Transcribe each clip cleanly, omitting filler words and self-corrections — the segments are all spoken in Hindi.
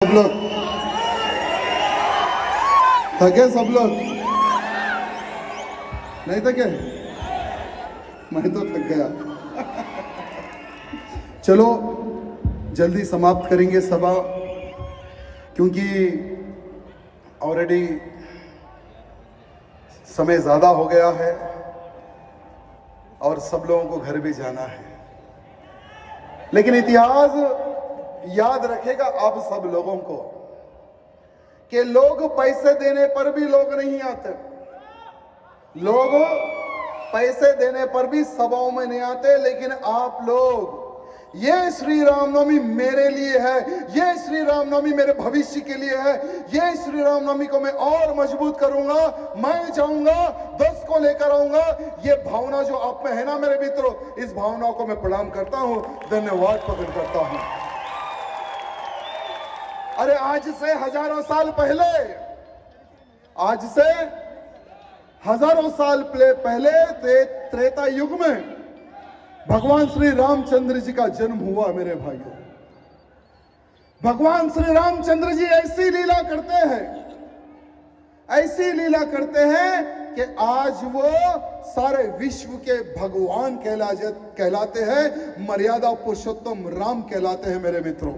सब लोग थके, सब लोग नहीं थके? मैं तो थक गया। चलो जल्दी समाप्त करेंगे सभा, क्योंकि ऑलरेडी समय ज्यादा हो गया है और सब लोगों को घर भी जाना है। लेकिन इतिहास याद रखेगा आप सब लोगों को कि लोग पैसे देने पर भी लोग नहीं आते, लोग पैसे देने पर भी सभाओं में नहीं आते। लेकिन आप लोग, ये श्री रामनवमी मेरे लिए है, ये श्री रामनवमी मेरे भविष्य के लिए है, ये श्री रामनवमी को मैं और मजबूत करूंगा, मैं जाऊंगा 10 को लेकर आऊंगा। ये भावना जो आप में है ना मेरे मित्रों, इस भावना को मैं प्रणाम करता हूं, धन्यवाद प्रकट करता हूं। अरे आज से हजारों साल पहले, आज से हजारों साल पहले त्रेता युग में भगवान श्री रामचंद्र जी का जन्म हुआ मेरे भाइयों। भगवान श्री रामचंद्र जी ऐसी लीला करते हैं, ऐसी लीला करते हैं कि आज वो सारे विश्व के भगवान कहलाते हैं, मर्यादा पुरुषोत्तम राम कहलाते हैं मेरे मित्रों।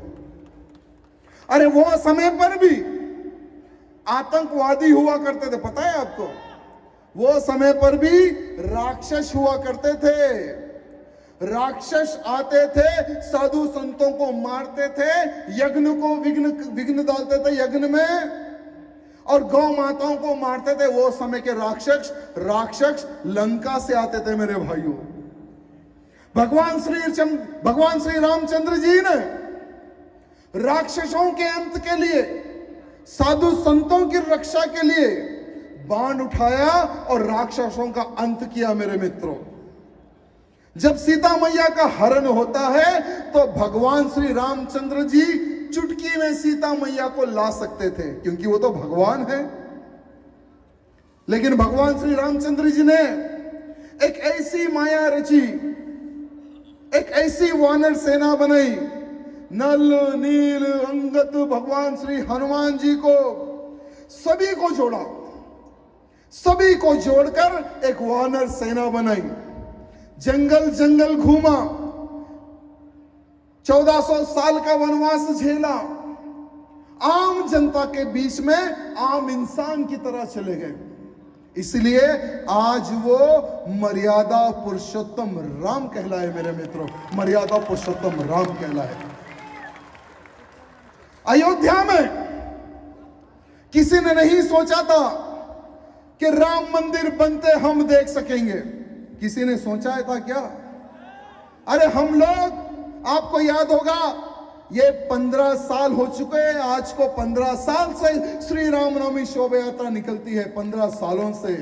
अरे वो समय पर भी आतंकवादी हुआ करते थे, पता है आपको? वो समय पर भी राक्षस हुआ करते थे, राक्षस आते थे, साधु संतों को मारते थे, यज्ञ को विघ्न डालते थे यज्ञ में, और गौ माताओं को मारते थे। वो समय के राक्षस लंका से आते थे मेरे भाइयों। भगवान श्री रामचंद्र जी ने राक्षसों के अंत के लिए, साधु संतों की रक्षा के लिए बाण उठाया और राक्षसों का अंत किया मेरे मित्रों। जब सीता मैया का हरण होता है तो भगवान श्री रामचंद्र जी चुटकी में सीता मैया को ला सकते थे, क्योंकि वो तो भगवान है। लेकिन भगवान श्री रामचंद्र जी ने एक ऐसी माया रची, एक ऐसी वानर सेना बनाई, नल नील अंगद भगवान श्री हनुमान जी को, सभी को जोड़ा, सभी को जोड़कर एक वानर सेना बनाई, जंगल जंगल घूमा, 1400 साल का वनवास झेला, आम जनता के बीच में आम इंसान की तरह चले गए। इसलिए आज वो मर्यादा पुरुषोत्तम राम कहलाए मेरे मित्रों, मर्यादा पुरुषोत्तम राम कहलाए। अयोध्या में किसी ने नहीं सोचा था कि राम मंदिर बनते हम देख सकेंगे। किसी ने सोचा था क्या? अरे हम लोग, आपको याद होगा, ये 15 साल हो चुके हैं, आज को 15 साल से श्री रामनवमी शोभा यात्रा निकलती है, 15 सालों से।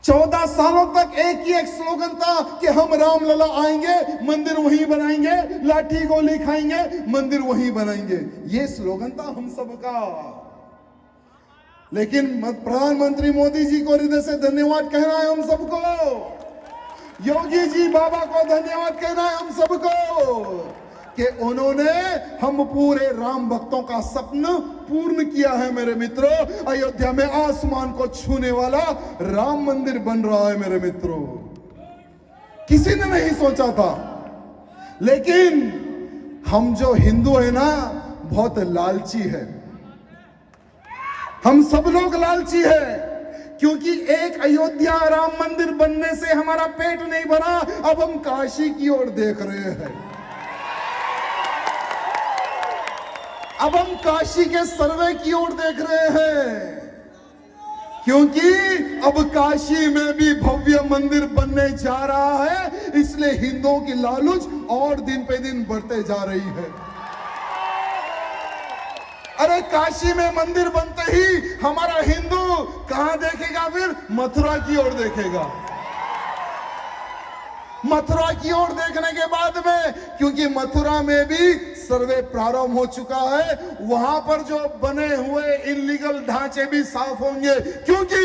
14 सालों तक एक ही एक स्लोगन था कि हम रामलला आएंगे, मंदिर वहीं बनाएंगे, लाठी गोली खाएंगे, मंदिर वहीं बनाएंगे। ये स्लोगन था हम सबका। लेकिन प्रधानमंत्री मोदी जी को हृदय से धन्यवाद कहना है हम सबको, योगी जी बाबा को धन्यवाद कहना है हम सबको, कि उन्होंने हम पूरे राम भक्तों का सपना पूर्ण किया है मेरे मित्रों। अयोध्या में आसमान को छूने वाला राम मंदिर बन रहा है मेरे मित्रों। किसी ने नहीं सोचा था। लेकिन हम जो हिंदू है ना, बहुत लालची है, हम सब लोग लालची है, क्योंकि एक अयोध्या राम मंदिर बनने से हमारा पेट नहीं भरा, अब हम काशी की ओर देख रहे हैं, अब हम काशी के सर्वे की ओर देख रहे हैं, क्योंकि अब काशी में भी भव्य मंदिर बनने जा रहा है। इसलिए हिंदुओं की लालच और दिन पे दिन बढ़ते जा रही है। अरे काशी में मंदिर बनते ही हमारा हिंदू कहां देखेगा? फिर मथुरा की ओर देखेगा, मथुरा की ओर देखने के बाद में, क्योंकि मथुरा में भी सर्वे प्रारंभ हो चुका है, वहां पर जो बने हुए इलीगल ढांचे भी साफ होंगे, क्योंकि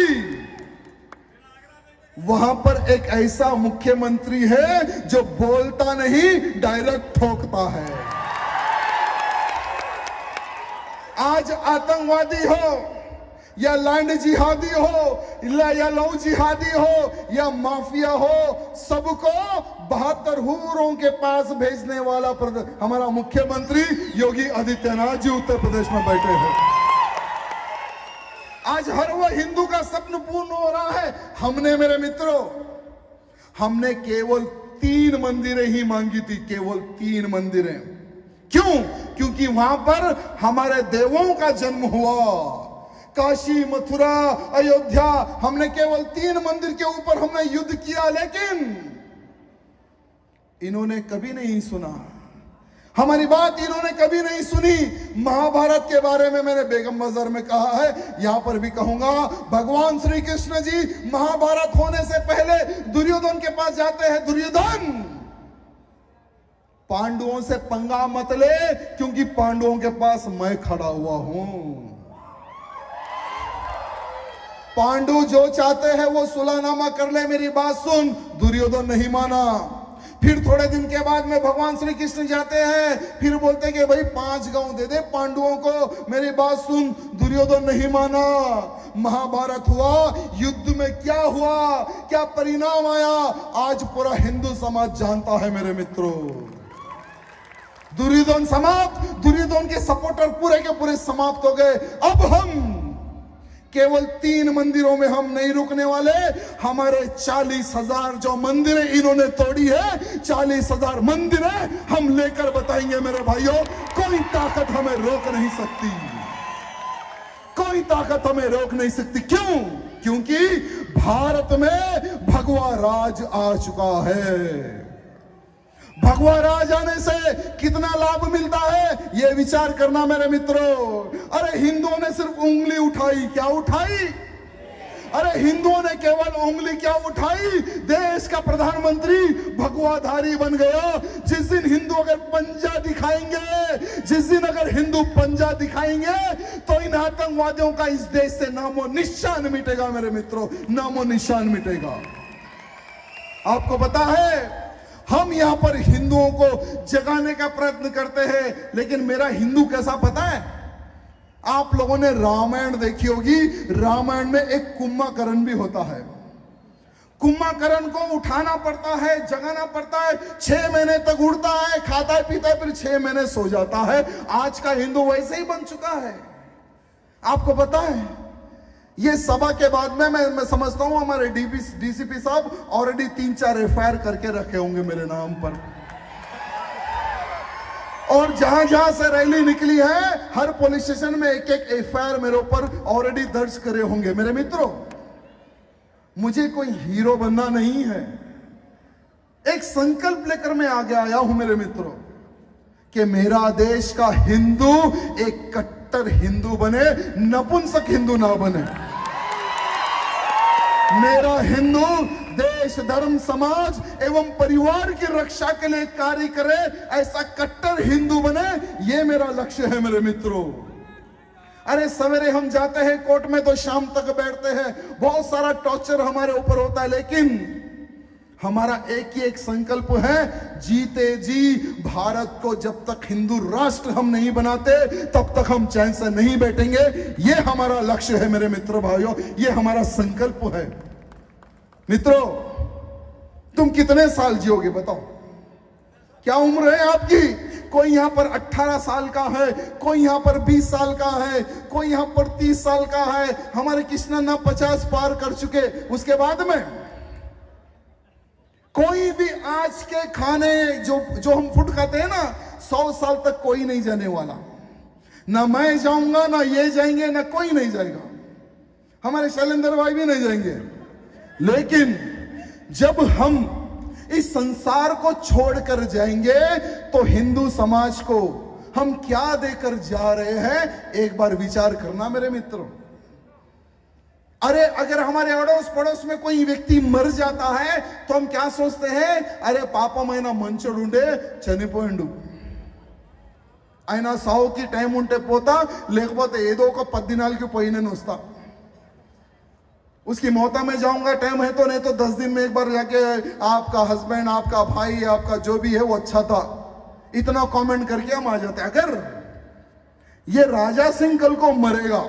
वहां पर एक ऐसा मुख्यमंत्री है जो बोलता नहीं, डायरेक्ट ठोकता है। आज आतंकवादी हो या लैंड जिहादी हो या लव जिहादी हो या माफिया हो, सबको 72 हूरों के पास भेजने वाला हमारा मुख्यमंत्री योगी आदित्यनाथ जी उत्तर प्रदेश में बैठे हैं। आज हर वो हिंदू का सपना पूर्ण हो रहा है। हमने मेरे मित्रों, हमने केवल 3 मंदिरें ही मांगी थी, केवल 3 मंदिरें। क्यों? क्योंकि वहां पर हमारे देवों का जन्म हुआ। काशी, मथुरा, अयोध्या, हमने केवल 3 मंदिर के ऊपर हमने युद्ध किया, लेकिन इन्होंने कभी नहीं सुना हमारी बात, इन्होंने कभी नहीं सुनी। महाभारत के बारे में मैंने बेगम बाजार में कहा है, यहां पर भी कहूंगा। भगवान श्री कृष्ण जी महाभारत होने से पहले दुर्योधन के पास जाते हैं। दुर्योधन, पांडवों से पंगा मत ले, क्योंकि पांडवों के पास मैं खड़ा हुआ हूं। पांडु जो चाहते हैं वो सुलहनामा कर ले, मेरी बात सुन। दुर्योधन नहीं माना। फिर थोड़े दिन के बाद में भगवान श्री कृष्ण जाते हैं, फिर बोलते हैं कि भाई 5 गांव दे दे पांडवों को, मेरी बात सुन। दुर्योधन नहीं माना। महाभारत हुआ, युद्ध में क्या हुआ, क्या परिणाम आया, आज पूरा हिंदू समाज जानता है मेरे मित्रों। दुर्योधन समाप्त, दुर्योधन के सपोर्टर पूरे के पूरे समाप्त हो गए। अब हम केवल 3 मंदिरों में हम नहीं रुकने वाले। हमारे 40,000 जो मंदिरें इन्होंने तोड़ी है, 40,000 मंदिरें हम लेकर बताएंगे मेरे भाइयों। कोई ताकत हमें रोक नहीं सकती, कोई ताकत हमें रोक नहीं सकती। क्यों? क्योंकि भारत में भगवा राज आ चुका है। भगवा राज आने से कितना लाभ मिलता है, यह विचार करना मेरे मित्रों। अरे हिंदुओं ने सिर्फ उंगली उठाई, क्या उठाई? अरे हिंदुओं ने केवल उंगली क्या उठाई, देश का प्रधानमंत्री भगवाधारी बन गया। जिस दिन हिंदू अगर पंजा दिखाएंगे, जिस दिन अगर हिंदू पंजा दिखाएंगे, तो इन आतंकवादियों का इस देश से नामो निशान मिटेगा मेरे मित्रों, नामो निशान मिटेगा। आपको पता है, हम यहां पर हिंदुओं को जगाने का प्रयत्न करते हैं, लेकिन मेरा हिंदू कैसा पता है? आप लोगों ने रामायण देखी होगी। रामायण में एक कुंभकर्ण भी होता है। कुंभकर्ण को उठाना पड़ता है, जगाना पड़ता है। 6 महीने तक उड़ता है, खाता है, पीता है, फिर 6 महीने सो जाता है। आज का हिंदू वैसे ही बन चुका है। आपको पता है, ये सभा के बाद में मैं समझता हूं हमारे डीसीपी साहब ऑलरेडी 3-4 एफआईआर करके रखे होंगे मेरे नाम पर। और जहां जहां से रैली निकली है, हर पुलिस स्टेशन में एक एफआईआर मेरे ऊपर ऑलरेडी दर्ज करे होंगे। मेरे मित्रों, मुझे कोई हीरो बनना नहीं है। एक संकल्प लेकर मैं आगे आया हूं मेरे मित्रों, कि मेरा देश का हिंदू एक कट्टर हिंदू बने, नपुंसक हिंदू ना बने। मेरा हिंदू देश, धर्म, समाज एवं परिवार की रक्षा के लिए कार्य करे, ऐसा कट्टर हिंदू बने, यह मेरा लक्ष्य है मेरे मित्रों। अरे सवेरे हम जाते हैं कोर्ट में तो शाम तक बैठते हैं, बहुत सारा टॉर्चर हमारे ऊपर होता है, लेकिन हमारा एक ही एक संकल्प है, जीते जी भारत को जब तक हिंदू राष्ट्र हम नहीं बनाते, तब तक हम चैन से नहीं बैठेंगे। यह हमारा लक्ष्य है मेरे मित्रों, भाइयों, यह हमारा संकल्प है। मित्रों, तुम कितने साल जियोगे बताओ? क्या उम्र है आपकी? कोई यहां पर 18 साल का है, कोई यहां पर 20 साल का है, कोई यहां पर 30 साल का है। हमारे कृष्णा ना 50 पार कर चुके। उसके बाद में कोई भी आज के खाने जो हम फूड खाते हैं ना, 100 साल तक कोई नहीं जाने वाला। ना मैं जाऊंगा, ना ये जाएंगे, ना कोई नहीं जाएगा। हमारे शैलेंद्र भाई भी नहीं जाएंगे। लेकिन जब हम इस संसार को छोड़कर जाएंगे, तो हिंदू समाज को हम क्या देकर जा रहे हैं, एक बार विचार करना मेरे मित्रों। अरे अगर हमारे अड़ोस पड़ोस में कोई व्यक्ति मर जाता है, तो हम क्या सोचते हैं? अरे पापमैना मंचोडुंडे चनिपोयिंडु, आयना सावुकी टाइम उंटे पोता, लेकिपोते ఏదో ఒక 10 దినాలకి పోయినను వస్తా। उसकी मौता में जाऊंगा, टाइम है तो, नहीं तो 10 दिन में एक बार जाके आपका हस्बैंड, आपका भाई, आपका जो भी है वो अच्छा था, इतना कमेंट करके हम आ जाते हैं। अगर ये राजा सिंह कल को मरेगा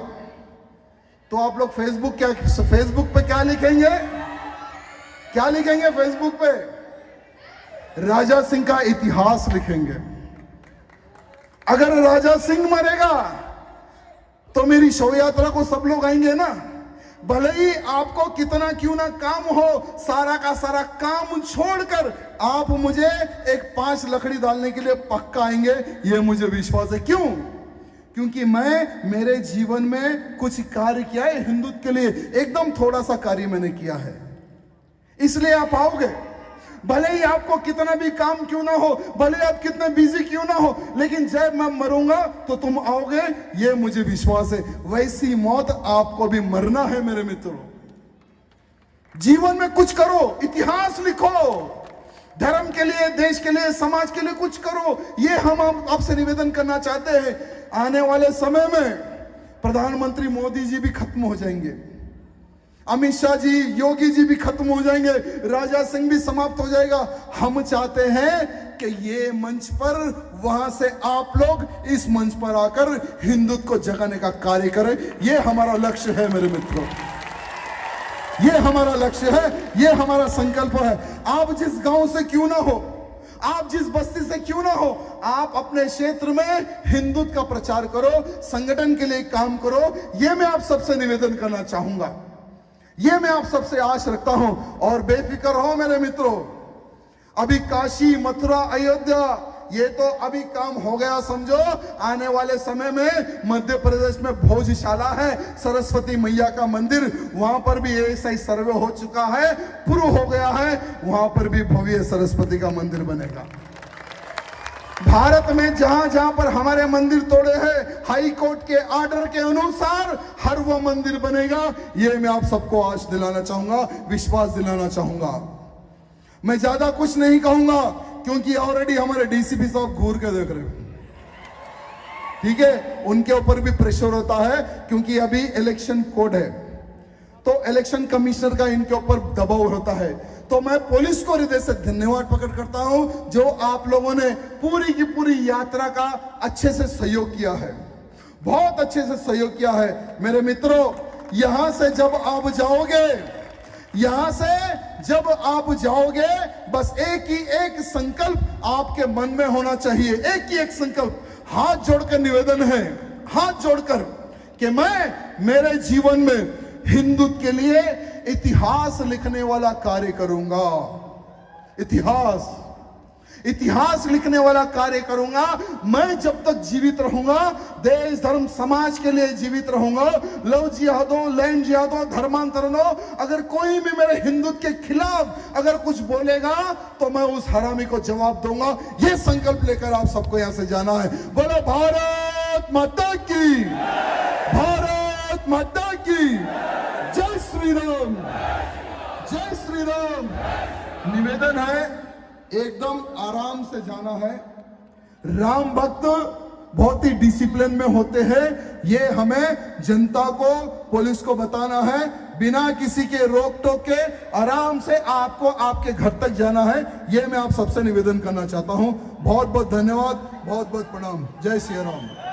तो आप लोग फेसबुक पे क्या लिखेंगे? क्या लिखेंगे फेसबुक पे? राजा सिंह का इतिहास लिखेंगे। अगर राजा सिंह मरेगा तो मेरी शव यात्रा को सब लोग आएंगे ना। भले ही आपको कितना क्यों ना काम हो, सारा का सारा काम छोड़कर आप मुझे एक 5 लकड़ी डालने के लिए पक्का आएंगे, ये मुझे विश्वास है। क्यों? क्योंकि मेरे जीवन में कुछ कार्य किया है हिंदुत्व के लिए, एकदम थोड़ा सा कार्य मैंने किया है, इसलिए आप आओगे। भले ही आपको कितना भी काम क्यों ना हो, भले आप कितने बिजी क्यों ना हो, लेकिन जब मैं मरूंगा तो तुम आओगे, ये मुझे विश्वास है। वैसी मौत आपको भी मरना है मेरे मित्रों। जीवन में कुछ करो, इतिहास लिखो, धर्म के लिए, देश के लिए, समाज के लिए कुछ करो, ये हम आपसे निवेदन करना चाहते हैं। आने वाले समय में प्रधानमंत्री मोदी जी भी खत्म हो जाएंगे, अमित शाह जी, योगी जी भी खत्म हो जाएंगे, राजा सिंह भी समाप्त हो जाएगा। हम चाहते हैं कि ये मंच पर, वहां से आप लोग इस मंच पर आकर हिंदुत्व को जगाने का कार्य करें। ये हमारा लक्ष्य है मेरे मित्रों, ये हमारा लक्ष्य है, ये हमारा संकल्प है। आप जिस गांव से क्यों ना हो, आप जिस बस्ती से क्यों ना हो, आप अपने क्षेत्र में हिंदुत्व का प्रचार करो, संगठन के लिए काम करो। ये मैं आप सबसे निवेदन करना चाहूंगा, ये मैं आप सबसे आश रखता हूं। और बेफिक्र हो मेरे मित्रों, अभी काशी, मथुरा, अयोध्या, ये तो अभी काम हो गया समझो। आने वाले समय में मध्य प्रदेश में भोजशाला है, सरस्वती मैया का मंदिर, वहां पर भी ऐसा ही सर्वे हो चुका है, पूरा हो गया है, वहां पर भी भव्य सरस्वती का मंदिर बनेगा। भारत में जहां जहां पर हमारे मंदिर तोड़े हैं, हाई कोर्ट के ऑर्डर के अनुसार हर वो मंदिर बनेगा। ये मैं आप सबको आश दिलाना चाहूंगा, विश्वास दिलाना चाहूंगा। मैं ज्यादा कुछ नहीं कहूंगा क्योंकि ऑलरेडी हमारे डीसीपी साहब घूर के देख रहे हैं, ठीक है। उनके ऊपर भी प्रेशर होता है क्योंकि अभी इलेक्शन कोड है, तो इलेक्शन कमिश्नर का इनके ऊपर दबाव होता है। तो मैं पुलिस को हृदय से धन्यवाद प्रकट करता हूं जो आप लोगों ने पूरी की पूरी यात्रा का अच्छे से सहयोग किया है, बहुत अच्छे से सहयोग किया है। मेरे मित्रों, यहां से जब आप जाओगे, यहां से जब आप जाओगे, बस एक ही एक संकल्प आपके मन में होना चाहिए, एक ही एक संकल्प। हाथ जोड़कर निवेदन है, हाथ जोड़कर, कि मैं मेरे जीवन में हिंदुत्व के लिए इतिहास लिखने वाला कार्य करूंगा, इतिहास लिखने वाला कार्य करूंगा। मैं जब तक जीवित रहूंगा, देश धर्म समाज के लिए जीवित रहूंगा। लव जिहाद हो, लैंड जिहाद हो, धर्मांतरण हो, अगर कोई भी मेरे हिंदुत्व के खिलाफ अगर कुछ बोलेगा तो मैं उस हरामी को जवाब दूंगा। यह संकल्प लेकर आप सबको यहां से जाना है। बोलो भारत माता की, भारत माता की जय श्री राम, जय श्री राम। निवेदन है, एकदम आराम से जाना है। राम भक्त बहुत ही डिसिप्लिन में होते हैं, ये हमें जनता को, पुलिस को बताना है। बिना किसी के रोक टोक के आराम से आपको आपके घर तक जाना है। ये मैं आप सबसे निवेदन करना चाहता हूं। बहुत बहुत धन्यवाद, बहुत बहुत प्रणाम। जय श्री राम।